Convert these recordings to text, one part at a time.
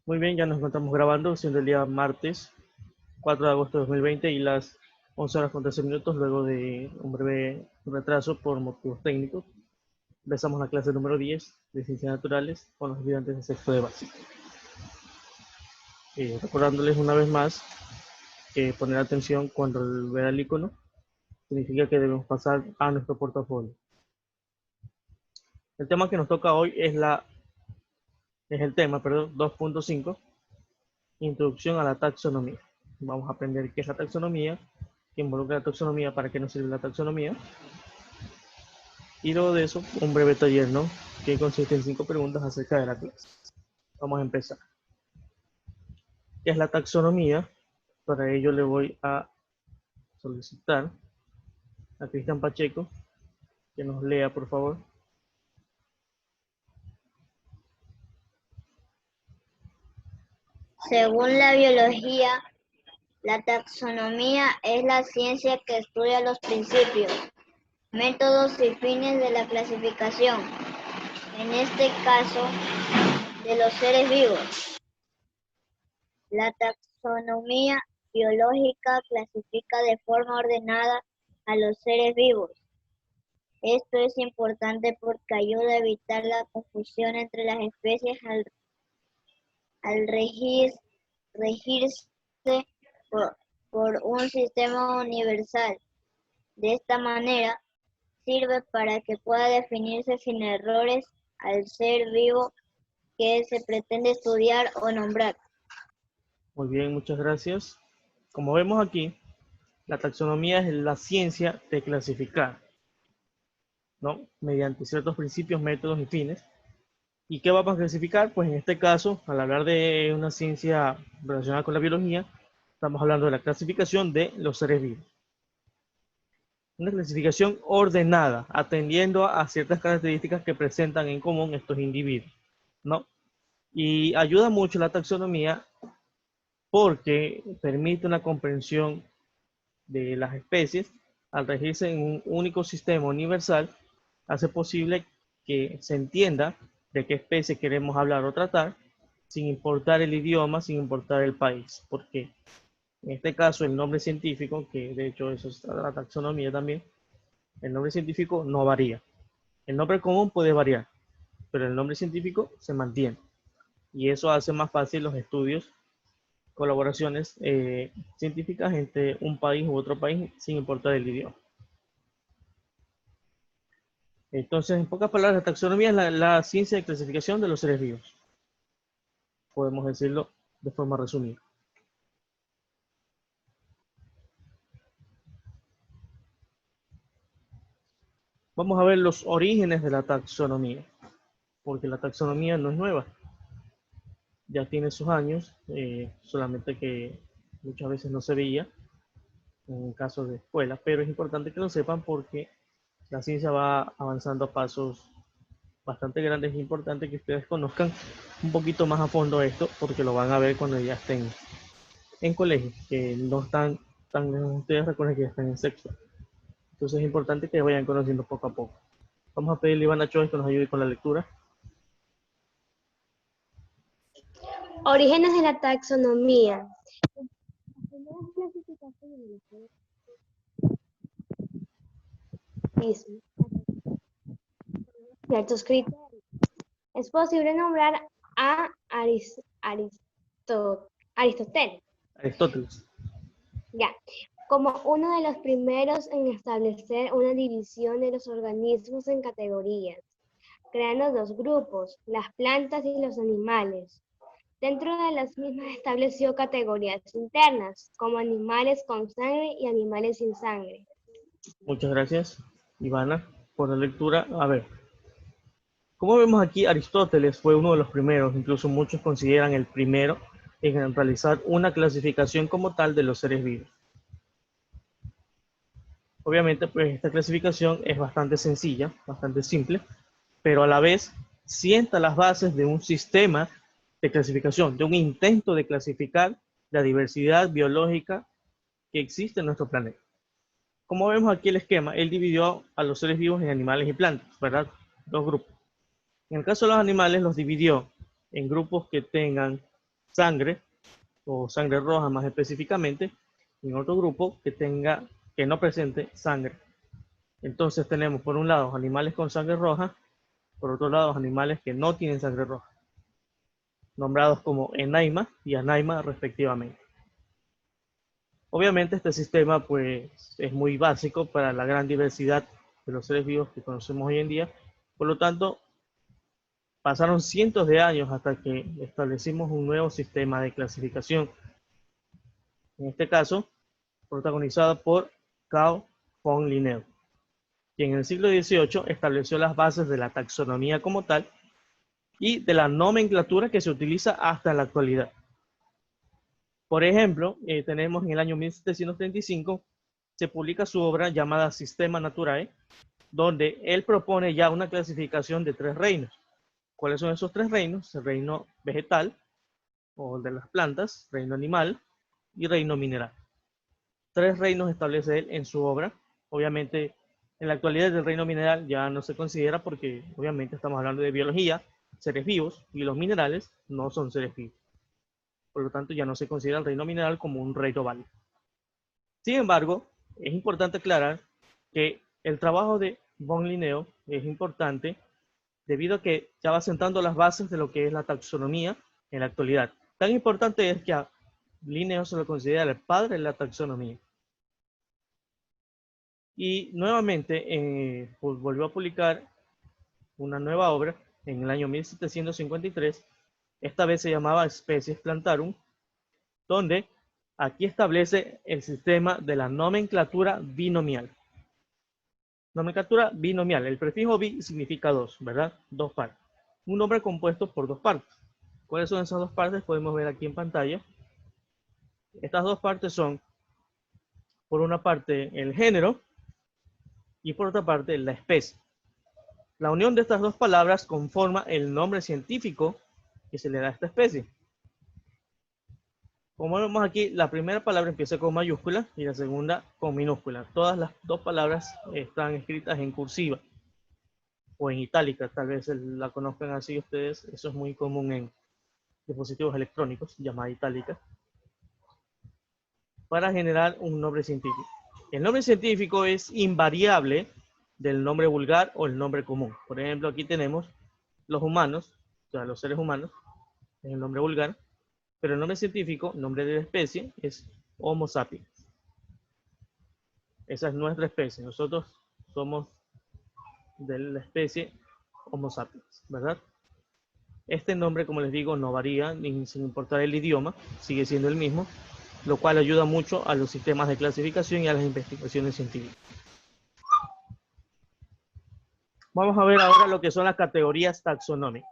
Muy bien, ya nos encontramos grabando, siendo el día martes 4 de agosto de 2020 y las 11 horas con 13 minutos, luego de un breve retraso por motivos técnicos. Empezamos la clase número 10 de Ciencias Naturales con los estudiantes de sexto de básico. Recordándoles una vez más que poner atención cuando vea el icono significa que debemos pasar a nuestro portafolio. El tema que nos toca hoy es el tema 2.5, Introducción a la taxonomía. Vamos a aprender qué es la taxonomía, qué involucra la taxonomía, para qué nos sirve la taxonomía. Y luego de eso, un breve taller, ¿no? Que consiste en 5 preguntas acerca de la clase. Vamos a empezar. ¿Qué es la taxonomía? Para ello le voy a solicitar a Cristian Pacheco que nos lea, por favor. Según la biología, la taxonomía es la ciencia que estudia los principios, métodos y fines de la clasificación, en este caso, de los seres vivos. La taxonomía biológica clasifica de forma ordenada a los seres vivos. Esto es importante porque ayuda a evitar la confusión entre las especies al regirse por un sistema universal. De esta manera, sirve para que pueda definirse sin errores al ser vivo que se pretende estudiar o nombrar. Muy bien, muchas gracias. Como vemos aquí, la taxonomía es la ciencia de clasificar, ¿no? Mediante ciertos principios, métodos y fines. ¿Y qué vamos a clasificar? Pues en este caso, al hablar de una ciencia relacionada con la biología, estamos hablando de la clasificación de los seres vivos. Una clasificación ordenada, atendiendo a ciertas características que presentan en común estos individuos, ¿no? Y ayuda mucho la taxonomía porque permite una comprensión de las especies al regirse en un único sistema universal, hace posible que se entienda de qué especie queremos hablar o tratar, sin importar el idioma, sin importar el país, porque en este caso el nombre científico, que de hecho eso es la taxonomía también, el nombre científico no varía. El nombre común puede variar, pero el nombre científico se mantiene. Y eso hace más fácil los estudios, colaboraciones científicas entre un país u otro país, sin importar el idioma. Entonces, en pocas palabras, la taxonomía es la ciencia de clasificación de los seres vivos. Podemos decirlo de forma resumida. Vamos a ver los orígenes de la taxonomía, porque la taxonomía no es nueva. Ya tiene sus años, solamente que muchas veces no se veía en casos de escuela, pero es importante que lo sepan porque la ciencia va avanzando a pasos bastante grandes. Es importante que ustedes conozcan un poquito más a fondo esto, porque lo van a ver cuando ya estén en colegio, que no están tan lejos. Ustedes recuerden que ya están en sexto. Entonces es importante que vayan conociendo poco a poco. Vamos a pedirle a Ivana Chávez que nos ayude con la lectura. Orígenes de la taxonomía. Las primeras clasificaciones de ciertos criterios. Es posible nombrar a Aristóteles. Ya, como uno de los primeros en establecer una división de los organismos en categorías, creando dos grupos, las plantas y los animales. Dentro de las mismas estableció categorías internas, como animales con sangre y animales sin sangre. Muchas gracias, Ivana, por la lectura. A ver, como vemos aquí, Aristóteles fue uno de los primeros, incluso muchos consideran el primero en realizar una clasificación como tal de los seres vivos. Obviamente, pues esta clasificación es bastante sencilla, bastante simple, pero a la vez sienta las bases de un sistema de clasificación, de un intento de clasificar la diversidad biológica que existe en nuestro planeta. Como vemos aquí el esquema, él dividió a los seres vivos en animales y plantas, ¿verdad? Dos grupos. En el caso de los animales los dividió en grupos que tengan sangre, o sangre roja más específicamente, y en otro grupo que no presente sangre. Entonces tenemos por un lado animales con sangre roja, por otro lado animales que no tienen sangre roja, nombrados como enaima y anaima respectivamente. Obviamente este sistema pues es muy básico para la gran diversidad de los seres vivos que conocemos hoy en día. Por lo tanto, pasaron cientos de años hasta que establecimos un nuevo sistema de clasificación. En este caso, protagonizado por Carl von Linné, quien en el siglo XVIII estableció las bases de la taxonomía como tal y de la nomenclatura que se utiliza hasta la actualidad. Por ejemplo, tenemos en el año 1735, se publica su obra llamada Systema Naturae, donde él propone ya una clasificación de 3 reinos. ¿Cuáles son esos 3 reinos? El reino vegetal, o de las plantas, reino animal y reino mineral. 3 reinos establece él en su obra. Obviamente, en la actualidad el reino mineral ya no se considera porque obviamente estamos hablando de biología, seres vivos, y los minerales no son seres vivos. Por lo tanto, ya no se considera el reino mineral como un reino válido. Sin embargo, es importante aclarar que el trabajo de von Linné es importante debido a que ya va sentando las bases de lo que es la taxonomía en la actualidad. Tan importante es que a Linné se lo considera el padre de la taxonomía. Y nuevamente pues volvió a publicar una nueva obra en el año 1753. Esta vez se llamaba Species Plantarum, donde aquí establece el sistema de la nomenclatura binomial. Nomenclatura binomial. El prefijo bi significa 2, ¿verdad? 2 partes. Un nombre compuesto por 2 partes. ¿Cuáles son esas 2 partes? Podemos ver aquí en pantalla. Estas 2 partes son, por una parte, el género y por otra parte, la especie. La unión de estas 2 palabras conforma el nombre científico que se le da a esta especie. Como vemos aquí, la primera palabra empieza con mayúscula y la segunda con minúscula. Todas las 2 palabras están escritas en cursiva o en itálica, tal vez la conozcan así ustedes. Eso es muy común en dispositivos electrónicos, llamada itálica, para generar un nombre científico. El nombre científico es invariable del nombre vulgar o el nombre común. Por ejemplo, aquí tenemos los humanos, o sea, los seres humanos, es el nombre vulgar, pero el nombre científico, nombre de la especie, es Homo sapiens. Esa es nuestra especie. Nosotros somos de la especie Homo sapiens, ¿verdad? Este nombre, como les digo, no varía sin importar el idioma, sigue siendo el mismo, lo cual ayuda mucho a los sistemas de clasificación y a las investigaciones científicas. Vamos a ver ahora lo que son las categorías taxonómicas.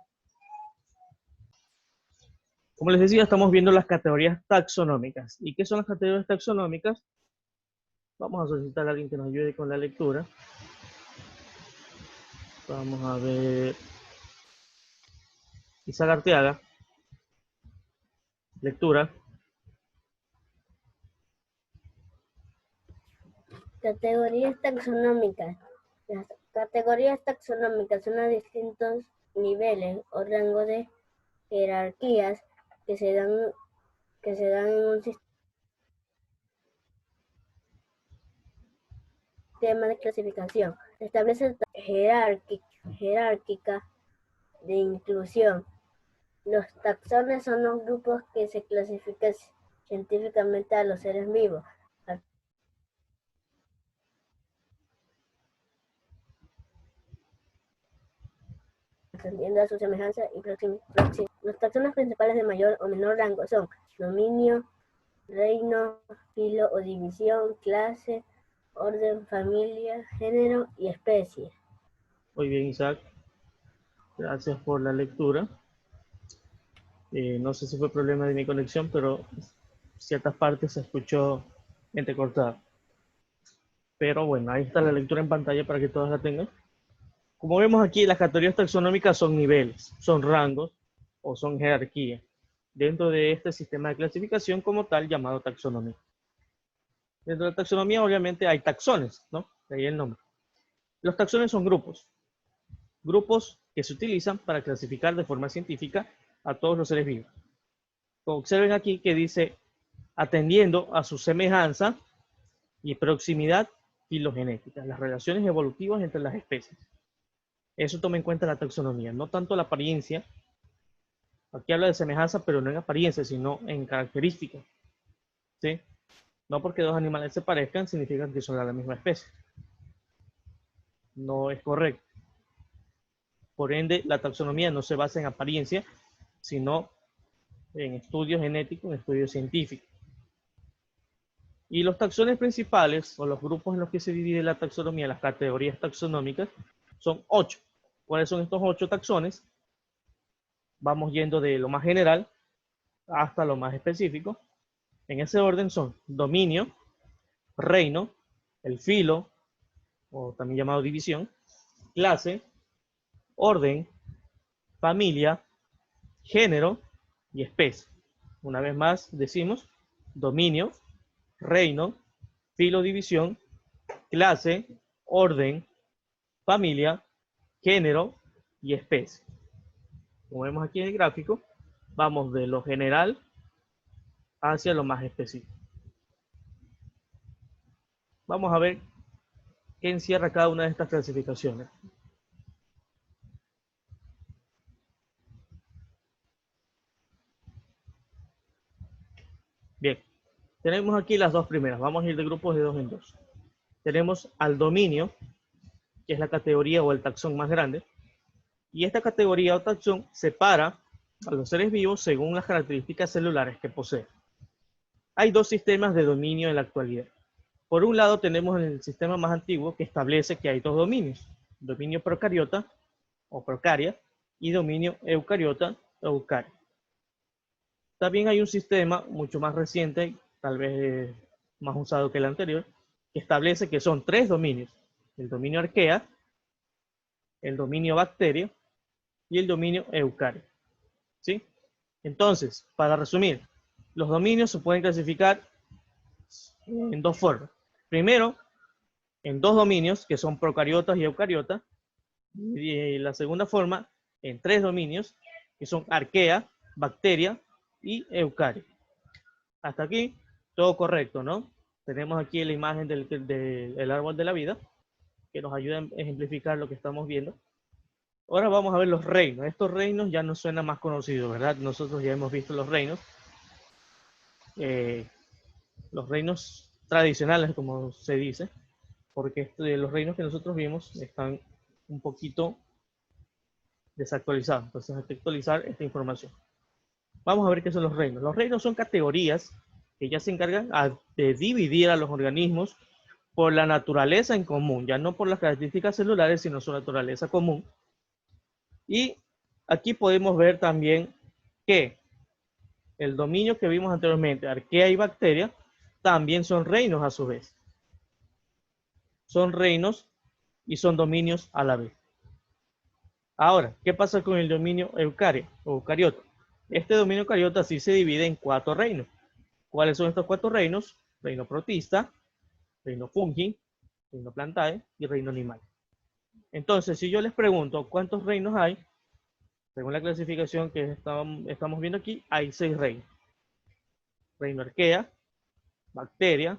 Como les decía, estamos viendo las categorías taxonómicas. ¿Y qué son las categorías taxonómicas? Vamos a solicitar a alguien que nos ayude con la lectura. Vamos a ver. Isaac Arteaga. Lectura. Categorías taxonómicas. Las categorías taxonómicas son los distintos niveles o rangos de jerarquías que se dan en un sistema de clasificación. Se establece jerárquica de inclusión. Los taxones son los grupos que se clasifican científicamente a los seres vivos, atendiendo a su semejanza y proximidad. Los taxones principales de mayor o menor rango son dominio, reino, filo o división, clase, orden, familia, género y especie. Muy bien, Isaac. Gracias por la lectura. No sé si fue problema de mi conexión, pero ciertas partes se escuchó entrecortada. Pero bueno, ahí está la lectura en pantalla para que todos la tengan. Como vemos aquí, las categorías taxonómicas son niveles, son rangos o son jerarquías dentro de este sistema de clasificación como tal llamado taxonomía. Dentro de la taxonomía obviamente hay taxones, ¿no? De ahí el nombre. Los taxones son grupos que se utilizan para clasificar de forma científica a todos los seres vivos. Observen aquí que dice, atendiendo a su semejanza y proximidad filogenética, las relaciones evolutivas entre las especies. Eso toma en cuenta la taxonomía, no tanto la apariencia. Aquí habla de semejanza, pero no en apariencia, sino en características. ¿Sí? No porque dos animales se parezcan significa que son de la misma especie. No es correcto. Por ende, la taxonomía no se basa en apariencia, sino en estudios genéticos, en estudios científicos. Y los taxones principales, o los grupos en los que se divide la taxonomía, las categorías taxonómicas, son 8. ¿Cuáles son estos 8 taxones? Vamos yendo de lo más general hasta lo más específico. En ese orden son dominio, reino, el filo, o también llamado división, clase, orden, familia, género y especie. Una vez más decimos dominio, reino, filo, división, clase, orden, familia, género y especie. Como vemos aquí en el gráfico, vamos de lo general hacia lo más específico. Vamos a ver qué encierra cada una de estas clasificaciones. Bien, tenemos aquí las dos primeras. Vamos a ir de grupos de 2 en 2. Tenemos al dominio, que es la categoría o el taxón más grande. Y esta categoría o taxón separa a los seres vivos según las características celulares que poseen. Hay dos sistemas de dominio en la actualidad. Por un lado tenemos el sistema más antiguo que establece que hay dos dominios. Dominio procariota o procaria y dominio eucariota o eucaria. También hay un sistema mucho más reciente, tal vez más usado que el anterior, que establece que son 3 dominios. El dominio arquea, el dominio bacteria y el dominio eucaria. ¿Sí? Entonces, para resumir, los dominios se pueden clasificar en dos formas. Primero, en 2 dominios, que son procariotas y eucariotas. Y la segunda forma, en 3 dominios, que son arquea, bacteria y eucaria. Hasta aquí, todo correcto, ¿no? Tenemos aquí la imagen del árbol de la vida, que nos ayuda a ejemplificar lo que estamos viendo. Ahora vamos a ver los reinos. Estos reinos ya nos suenan más conocidos, ¿verdad? Nosotros ya hemos visto los reinos. Los reinos tradicionales, como se dice, porque los reinos que nosotros vimos están un poquito desactualizados. Entonces hay que actualizar esta información. Vamos a ver qué son los reinos. Los reinos son categorías que ya se encargan de dividir a los organismos por la naturaleza en común, ya no por las características celulares, sino su naturaleza común. Y aquí podemos ver también que el dominio que vimos anteriormente, arquea y bacteria, también son reinos a su vez. Son reinos y son dominios a la vez. Ahora, ¿qué pasa con el dominio eucaria o eucariota? Este dominio eucariota sí se divide en 4 reinos. ¿Cuáles son estos 4 reinos? Reino protista, reino fungi, reino plantae y reino animal. Entonces, si yo les pregunto cuántos reinos hay, según la clasificación que estamos viendo aquí, hay 6 reinos. Reino arquea, bacteria,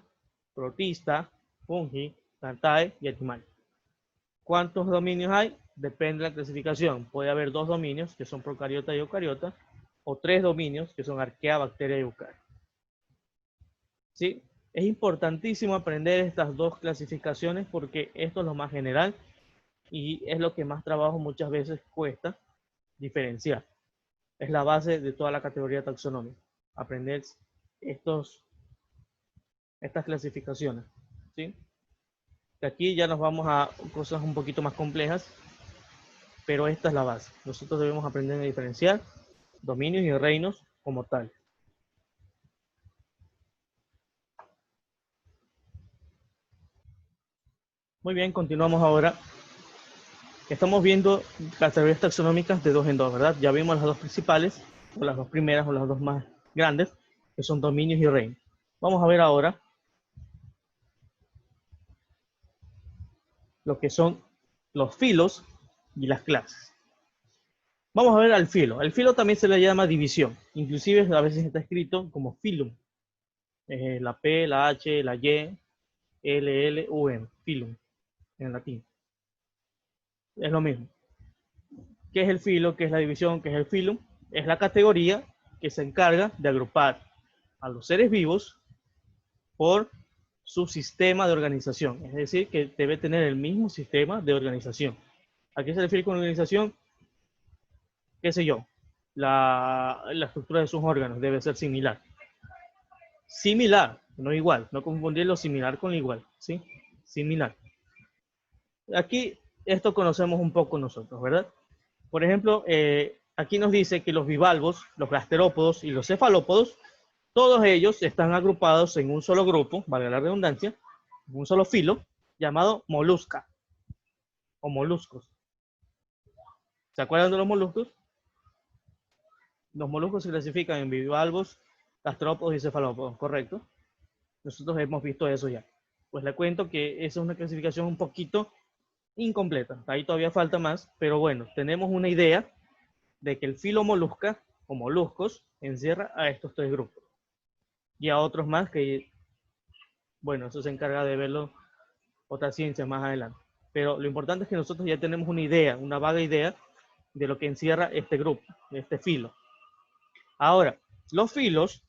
protista, fungi, plantae y animal. ¿Cuántos dominios hay? Depende de la clasificación. Puede haber 2 dominios, que son procariota y eucariota, o 3 dominios, que son arquea, bacteria y eucaria. ¿Sí? Es importantísimo aprender estas 2 clasificaciones porque esto es lo más general y es lo que más trabajo muchas veces cuesta diferenciar. Es la base de toda la categoría taxonómica. Aprender estas clasificaciones. ¿Sí? De aquí ya nos vamos a cosas un poquito más complejas, pero esta es la base. Nosotros debemos aprender a diferenciar dominios y reinos como tal. Muy bien, continuamos ahora. Estamos viendo categorías taxonómicas de 2 en 2, ¿verdad? Ya vimos las 2 principales, o las 2 primeras, o las 2 más grandes, que son dominios y reinos. Vamos a ver ahora lo que son los filos y las clases. Vamos a ver al filo. Al filo también se le llama división. Inclusive a veces está escrito como filum. La P, la H, la Y, L, L, U, M. Filum, en latín. Es lo mismo. ¿Qué es el filo? ¿Qué es la división? ¿Qué es el filum? Es la categoría que se encarga de agrupar a los seres vivos por su sistema de organización. Es decir, que debe tener el mismo sistema de organización. ¿A qué se refiere con organización? Qué sé yo, la estructura de sus órganos debe ser similar. Similar, no igual, no confundir lo similar con lo igual, ¿sí? Similar. Aquí esto conocemos un poco nosotros, ¿verdad? Por ejemplo, aquí nos dice que los bivalvos, los gasterópodos y los cefalópodos, todos ellos están agrupados en un solo grupo, valga la redundancia, en un solo filo, llamado molusca o moluscos. ¿Se acuerdan de los moluscos? Los moluscos se clasifican en bivalvos, gasterópodos y cefalópodos, ¿correcto? Nosotros hemos visto eso ya. Pues le cuento que esa es una clasificación un poquito incompleta. Ahí todavía falta más, pero bueno, tenemos una idea de que el filo molusca o moluscos encierra a estos tres grupos. Y a otros más que, bueno, eso se encarga de verlo otra ciencia más adelante. Pero lo importante es que nosotros ya tenemos una idea, una vaga idea de lo que encierra este grupo, este filo. Ahora, los filos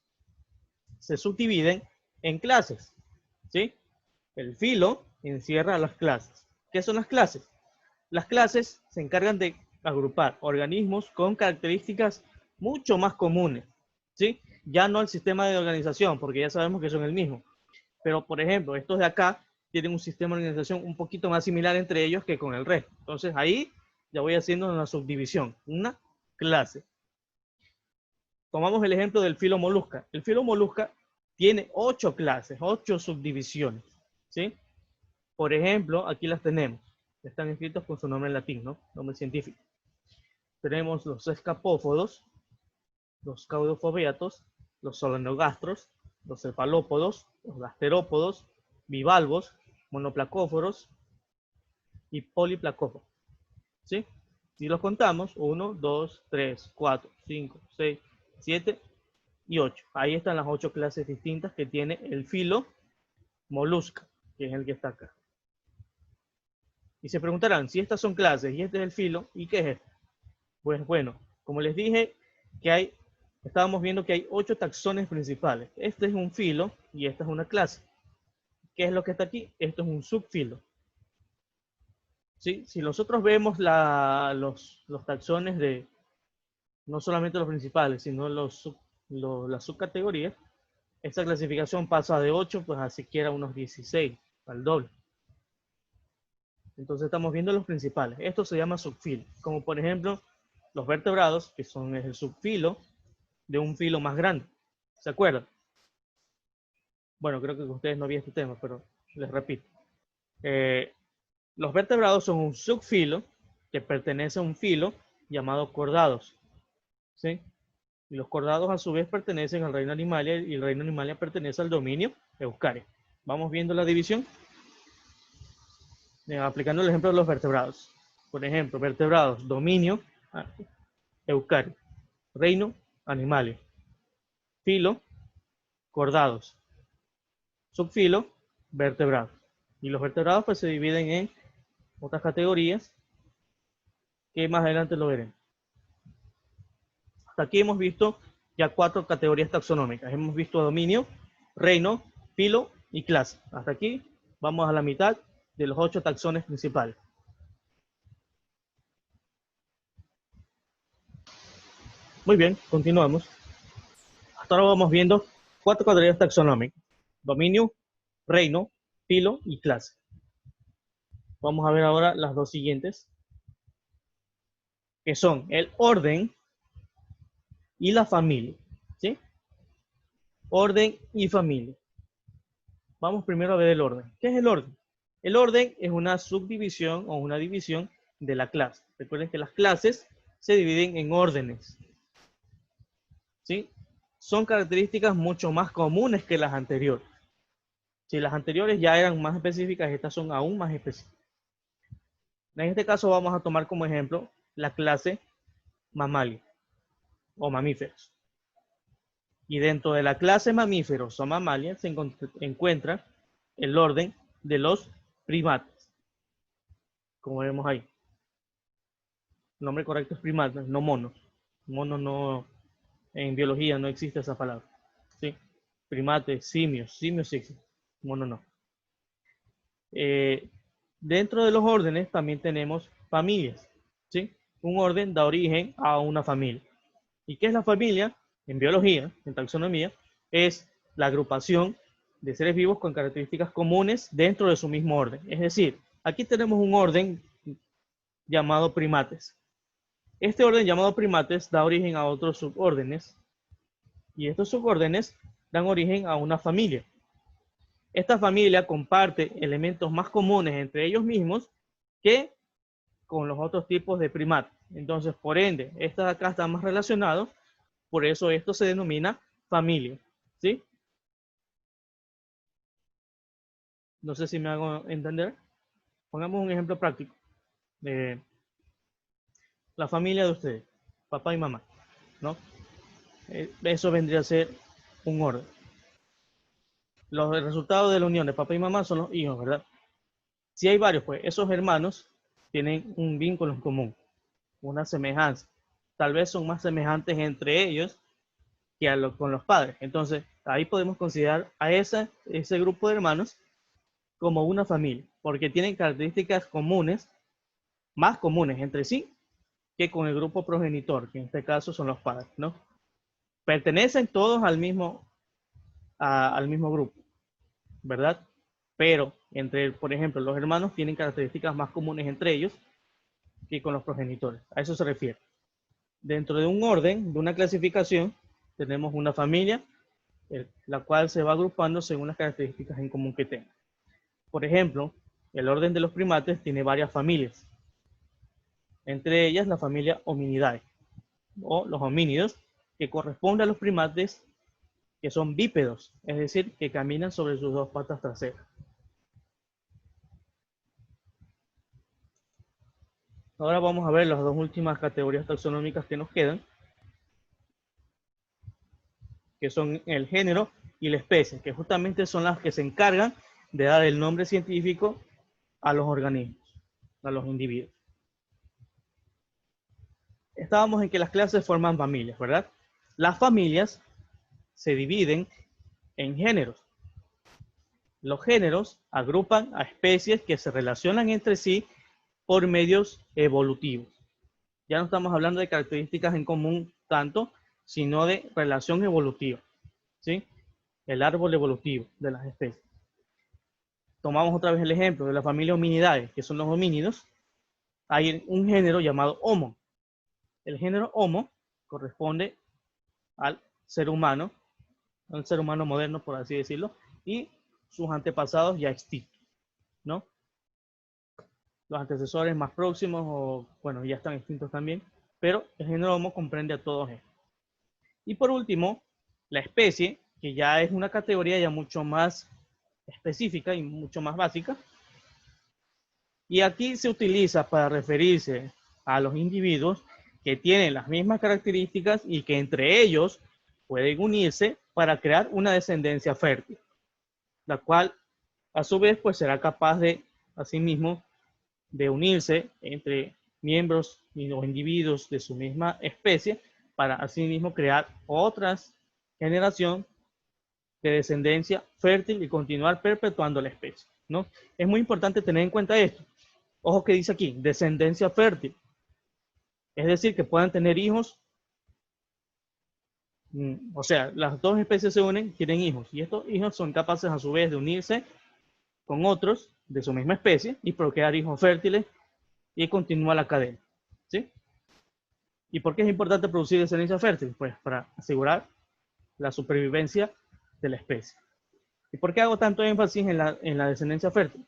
se subdividen en clases, ¿sí? El filo encierra las clases. ¿Qué son las clases? Las clases se encargan de agrupar organismos con características mucho más comunes, ¿sí? Ya no el sistema de organización, porque ya sabemos que son el mismo. Pero, por ejemplo, estos de acá tienen un sistema de organización un poquito más similar entre ellos que con el resto. Entonces, ahí ya voy haciendo una subdivisión, una clase. Tomamos el ejemplo del filo molusca. El filo molusca tiene 8 clases, 8 subdivisiones, ¿sí? Por ejemplo, aquí las tenemos. Están escritos con su nombre en latín, ¿no? Nombre científico. Tenemos los escapópodos, los caudofobeatos, los solenogastros, los cefalópodos, los gasterópodos, bivalvos, monoplacóforos y poliplacóforos, ¿sí? Si los contamos, 1, 2, 3, 4, 5, 6, 7 y 8. Ahí están las 8 clases distintas que tiene el filo molusca, que es el que está acá. Y se preguntarán, si estas son clases y este es el filo, ¿y qué es esto? Pues bueno, como les dije, que estábamos viendo que hay 8 taxones principales. Este es un filo y esta es una clase. ¿Qué es lo que está aquí? Esto es un subfilo. ¿Sí? Si nosotros vemos los taxones de, no solamente los principales, sino las subcategorías, esta clasificación pasa de 8 pues a siquiera unos 16, al doble. Entonces estamos viendo los principales. Esto se llama subfilo, como por ejemplo los vertebrados, que son el subfilo de un filo más grande. ¿Se acuerdan? Bueno, creo que ustedes no vieron este tema, pero les repito. Los vertebrados son un subfilo que pertenece a un filo llamado cordados, ¿sí? Y los cordados a su vez pertenecen al reino Animalia y el reino Animalia pertenece al dominio Eukarya. Vamos viendo la división. Aplicando el ejemplo de los vertebrados. Por ejemplo, vertebrados, dominio, Eukarya. Reino, Animalia. Filo, cordados. Subfilo, vertebrados. Y los vertebrados pues se dividen en otras categorías que más adelante lo veremos. Hasta aquí hemos visto ya 4 categorías taxonómicas. Hemos visto dominio, reino, filo y clase. Hasta aquí vamos a la mitad de los 8 taxones principales. Muy bien, continuamos. Hasta ahora vamos viendo 4 categorías taxonómicas. Dominio, reino, filo y clase. Vamos a ver ahora las dos siguientes, que son el orden y la familia, ¿sí? Orden y familia. Vamos primero a ver el orden. ¿Qué es el orden? El orden es una subdivisión o una división de la clase. Recuerden que las clases se dividen en órdenes, ¿sí? Son características mucho más comunes que las anteriores. Si las anteriores ya eran más específicas, estas son aún más específicas. En este caso vamos a tomar como ejemplo la clase mamalios o mamíferos. Y dentro de la clase mamíferos o mamalia se encuentra el orden de los primates, como vemos ahí. El nombre correcto es primates, no monos. Monos no, en biología no existe esa palabra. ¿Sí? Primates, simios sí existen, monos no. Dentro de los órdenes también tenemos familias. ¿Sí? Un orden da origen a una familia. ¿Y qué es la familia? En biología, en taxonomía, es la agrupación de seres vivos con características comunes dentro de su mismo orden. Es decir, aquí tenemos un orden llamado primates. Este orden llamado primates da origen a otros subórdenes y estos subórdenes dan origen a una familia. Esta familia comparte elementos más comunes entre ellos mismos que con los otros tipos de primates. Entonces, por ende, estos acá están más relacionados, por eso esto se denomina familia. ¿Sí? No sé si me hago entender. Pongamos un ejemplo práctico. La familia de ustedes, papá y mamá, ¿no? Eso vendría a ser un orden. Los resultados de la unión de papá y mamá son los hijos, ¿verdad? Si hay varios, pues esos hermanos tienen un vínculo en común, una semejanza. Tal vez son más semejantes entre ellos que con los padres. Entonces, ahí podemos considerar a ese grupo de hermanos como una familia, porque tienen características comunes, más comunes entre sí, que con el grupo progenitor, que en este caso son los padres, ¿no? Pertenecen todos al mismo grupo, ¿verdad? Pero por ejemplo, los hermanos tienen características más comunes entre ellos que con los progenitores. A eso se refiere. Dentro de un orden, de una clasificación, tenemos una familia, la cual se va agrupando según las características en común que tenga. Por ejemplo, el orden de los primates tiene varias familias. Entre ellas la familia Hominidae, o los homínidos, que corresponde a los primates que son bípedos, es decir, que caminan sobre sus dos patas traseras. Ahora vamos a ver las dos últimas categorías taxonómicas que nos quedan, que son el género y la especie, que justamente son las que se encargan de dar el nombre científico a los organismos, a los individuos. Estábamos en que las clases forman familias, ¿verdad? Las familias se dividen en géneros. Los géneros agrupan a especies que se relacionan entre sí por medios evolutivos. Ya no estamos hablando de características en común tanto, sino de relación evolutiva, ¿sí? El árbol evolutivo de las especies. Tomamos otra vez el ejemplo de la familia Hominidae, que son los homínidos. Hay un género llamado Homo. El género Homo corresponde al ser humano moderno, por así decirlo, y sus antepasados ya extintos, ¿no? Los antecesores más próximos, o bueno, ya están extintos también, pero el género Homo comprende a todos estos. Y por último, la especie, que ya es una categoría ya mucho más específica y mucho más básica. Y aquí se utiliza para referirse a los individuos que tienen las mismas características y que entre ellos pueden unirse para crear una descendencia fértil, la cual a su vez pues será capaz de, asimismo, de unirse entre miembros y los individuos de su misma especie para asimismo crear otras generación de descendencia fértil y continuar perpetuando la especie, ¿no? Es muy importante tener en cuenta esto. Ojo que dice aquí, descendencia fértil. Es decir, que puedan tener hijos. O sea, las dos especies se unen, tienen hijos. Y estos hijos son capaces a su vez de unirse con otros de su misma especie y procrear hijos fértiles y continúa la cadena. ¿Sí? ¿Y por qué es importante producir descendencia fértil? Pues para asegurar la supervivencia de la especie. ¿Y por qué hago tanto énfasis en la descendencia fértil?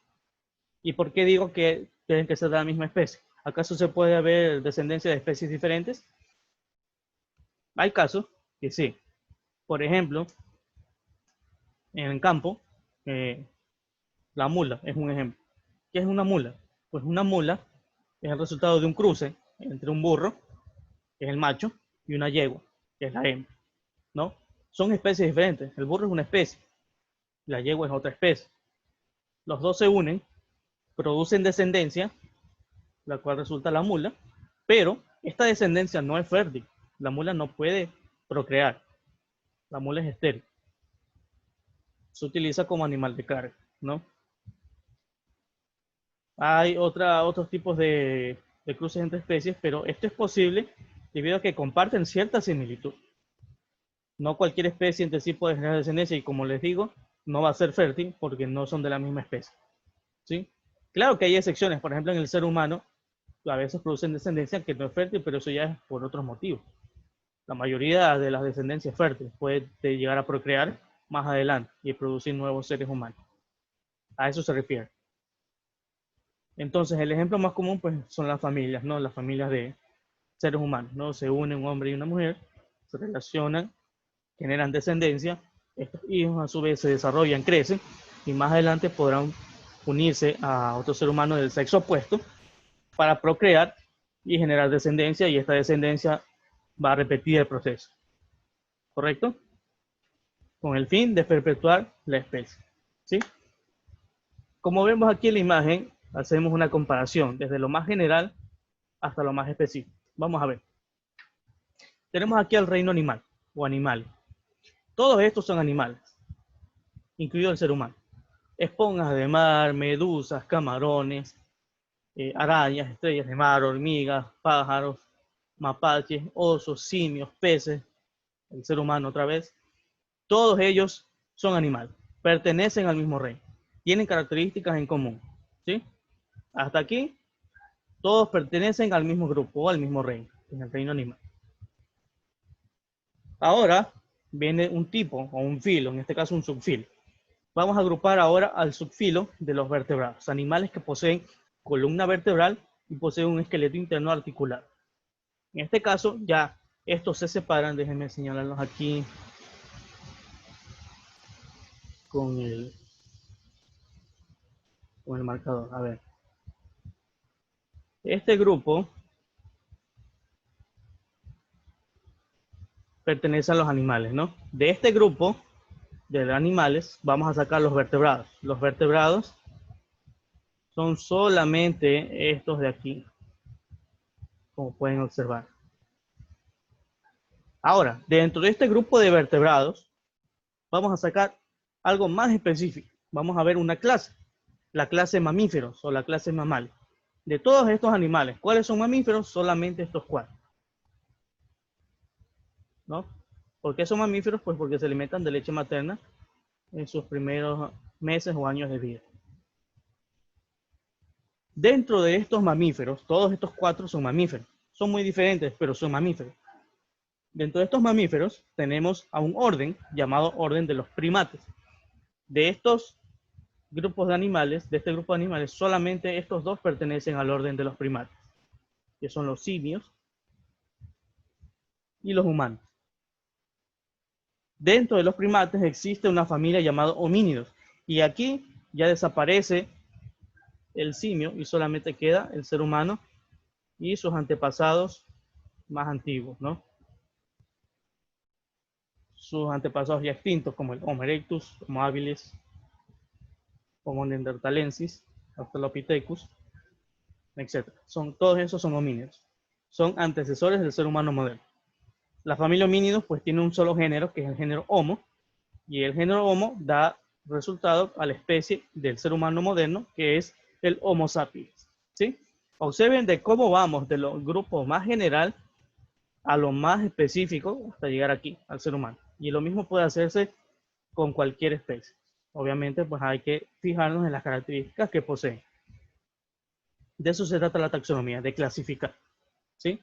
¿Y por qué digo que tienen que ser de la misma especie? ¿Acaso se puede haber descendencia de especies diferentes? Hay casos que sí. Por ejemplo, en el campo, la mula es un ejemplo. ¿Qué es una mula? Pues una mula es el resultado de un cruce entre un burro, que es el macho, y una yegua, que es la hembra, ¿no? Son especies diferentes. El burro es una especie, la yegua es otra especie. Los dos se unen, producen descendencia, la cual resulta la mula, pero esta descendencia no es fértil. La mula no puede procrear. La mula es estéril. Se utiliza como animal de carga, ¿no? Hay otros tipos de cruces entre especies, pero esto es posible debido a que comparten cierta similitud. No cualquier especie entre sí puede generar descendencia y, como les digo, no va a ser fértil porque no son de la misma especie, ¿sí? Claro que hay excepciones, por ejemplo, en el ser humano a veces producen descendencia que no es fértil, pero eso ya es por otros motivos. La mayoría de las descendencias fértiles puede llegar a procrear más adelante y producir nuevos seres humanos. A eso se refiere. Entonces, el ejemplo más común pues son las familias, ¿no? Las familias de seres humanos, ¿no? Se unen un hombre y una mujer, se relacionan, generan descendencia, estos hijos a su vez se desarrollan, crecen y más adelante podrán unirse a otro ser humano del sexo opuesto para procrear y generar descendencia, y esta descendencia va a repetir el proceso, ¿correcto? Con el fin de perpetuar la especie, ¿sí? Como vemos aquí en la imagen, hacemos una comparación desde lo más general hasta lo más específico. Vamos a ver. Tenemos aquí el reino animal o animales. Todos estos son animales, incluido el ser humano. Esponjas de mar, medusas, camarones, arañas, estrellas de mar, hormigas, pájaros, mapaches, osos, simios, peces, el ser humano otra vez. Todos ellos son animales, pertenecen al mismo reino, tienen características en común, ¿sí? Hasta aquí, todos pertenecen al mismo grupo o al mismo reino, en el reino animal. Ahora viene un tipo o un filo, en este caso un subfilo. Vamos a agrupar ahora al subfilo de los vertebrados, animales que poseen columna vertebral y poseen un esqueleto interno articulado. En este caso, ya estos se separan. Déjenme señalarlos aquí con el marcador. A ver. Este grupo pertenece a los animales, ¿no? De este grupo de animales vamos a sacar los vertebrados. Los vertebrados son solamente estos de aquí, como pueden observar. Ahora, dentro de este grupo de vertebrados, vamos a sacar algo más específico. Vamos a ver una clase, la clase mamíferos o la clase mammal. De todos estos animales, ¿cuáles son mamíferos? Solamente estos cuatro, ¿no? ¿Por qué son mamíferos? Pues porque se alimentan de leche materna en sus primeros meses o años de vida. Dentro de estos mamíferos, todos estos cuatro son mamíferos. Son muy diferentes, pero son mamíferos. Dentro de estos mamíferos tenemos a un orden llamado orden de los primates. De estos grupos de animales, de este grupo de animales, solamente estos dos pertenecen al orden de los primates, que son los simios y los humanos. Dentro de los primates existe una familia llamada homínidos, y aquí ya desaparece el simio y solamente queda el ser humano y sus antepasados más antiguos, ¿no? Sus antepasados ya extintos, como el Homo erectus, Homo habilis, Homo neanderthalensis, Australopithecus, etc. Todos esos son homínidos. Son antecesores del ser humano moderno. La familia homínidos pues tiene un solo género, que es el género Homo, y el género Homo da resultado a la especie del ser humano moderno, que es el Homo sapiens, ¿sí? Observen de cómo vamos de los grupos más general a lo más específico hasta llegar aquí, al ser humano. Y lo mismo puede hacerse con cualquier especie. Obviamente, pues hay que fijarnos en las características que poseen. De eso se trata la taxonomía, de clasificar, ¿sí?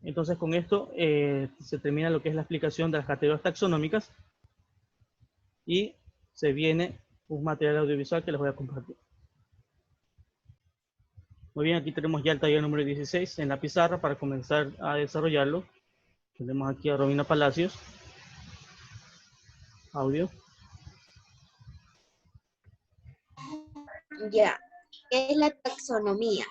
Entonces, con esto se termina lo que es la explicación de las categorías taxonómicas y se viene un material audiovisual que les voy a compartir. Muy bien, aquí tenemos ya el taller número 16 en la pizarra para comenzar a desarrollarlo. Tenemos aquí a Romina Palacios. Audio. Ya, ¿qué es la taxonomía?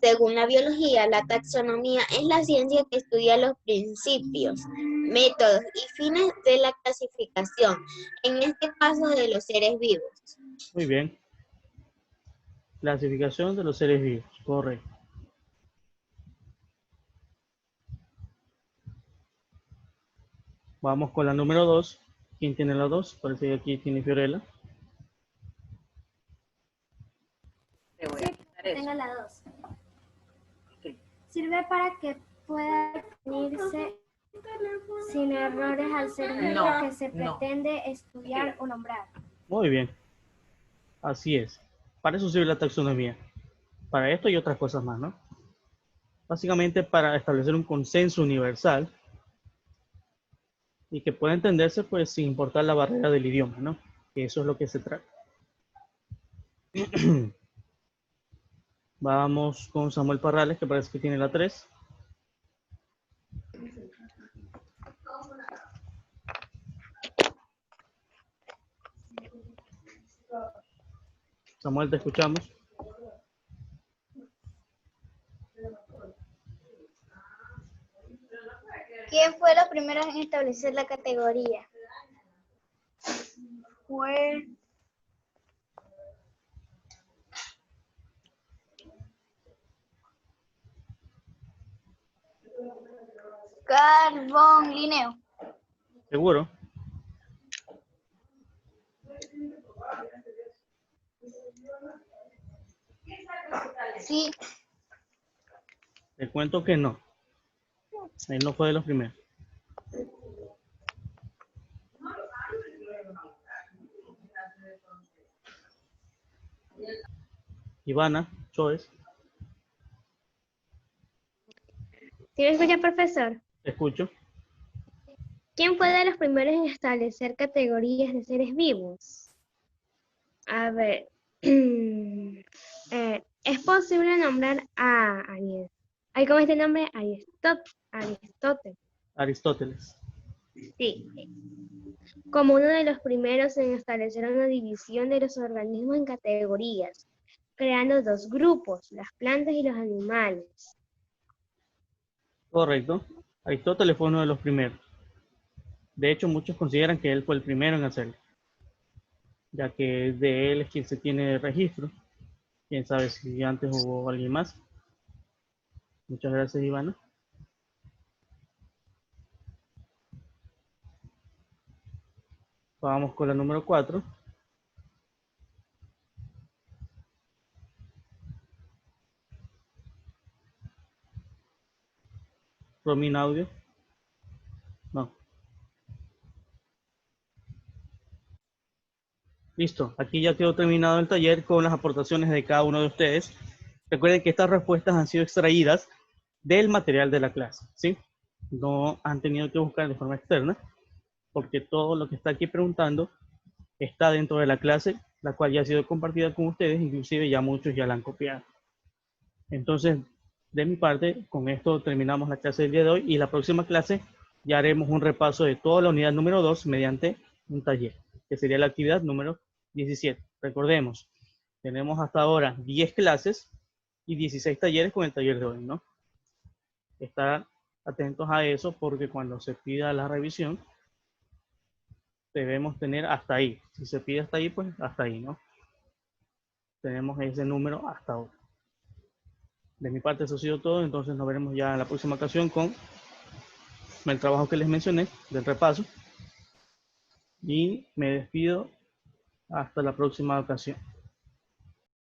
Según la biología, la taxonomía es la ciencia que estudia los principios, métodos y fines de la clasificación, en este caso de los seres vivos. Muy bien. Clasificación de los seres vivos, correcto. Vamos con la número 2. ¿Quién tiene la 2? Parece que aquí tiene Fiorella. Te voy a quitar eso. Tengo la 2. Ok. Sirve para que pueda definirse sin errores al ser vivo No, que se no. pretende estudiar o nombrar. Muy bien. Así es. Para eso sirve la taxonomía. Para esto y otras cosas más, ¿no? Básicamente para establecer un consenso universal y que pueda entenderse pues sin importar la barrera del idioma, ¿no? Que eso es lo que se trata. Vamos con Samuel Parrales, que parece que tiene la 3. Samuel, te escuchamos. ¿Quién fue los primeros en establecer la categoría? Fue Carl von Linneo. ¿Seguro? Sí, Te cuento que no. Él no fue de los primeros. Ivana, Choes, ¿Sí me escucha, profesor? te escucho. ¿Quién fue de los primeros en establecer categorías de seres vivos? A ver, es posible nombrar a Ariel. ¿Cómo es el nombre? Aristóteles. Aristóteles. Sí. Como uno de los primeros en establecer una división de los organismos en categorías, creando dos grupos, las plantas y los animales. Correcto. Aristóteles fue uno de los primeros. De hecho, muchos consideran que él fue el primero en hacerlo, ya que de él es quien se tiene registro. Quién sabe si antes hubo alguien más. Muchas gracias, Ivana. Vamos con la número 4. Romina, audio. No. Listo. Aquí ya quedó terminado el taller con las aportaciones de cada uno de ustedes. Recuerden que estas respuestas han sido extraídas del material de la clase, ¿sí? No han tenido que buscar de forma externa, porque todo lo que está aquí preguntando está dentro de la clase, la cual ya ha sido compartida con ustedes, inclusive ya muchos ya la han copiado. Entonces, de mi parte, con esto terminamos la clase del día de hoy y la próxima clase ya haremos un repaso de toda la unidad número 2 mediante un taller, que sería la actividad número 17. Recordemos, tenemos hasta ahora 10 clases y 16 talleres con el taller de hoy, ¿no? Estar atentos a eso porque cuando se pida la revisión, debemos tener hasta ahí. Si se pide hasta ahí, pues hasta ahí, ¿no? Tenemos ese número hasta ahora. De mi parte eso ha sido todo, entonces nos veremos ya en la próxima ocasión con el trabajo que les mencioné, del repaso. Y me despido hasta la próxima ocasión.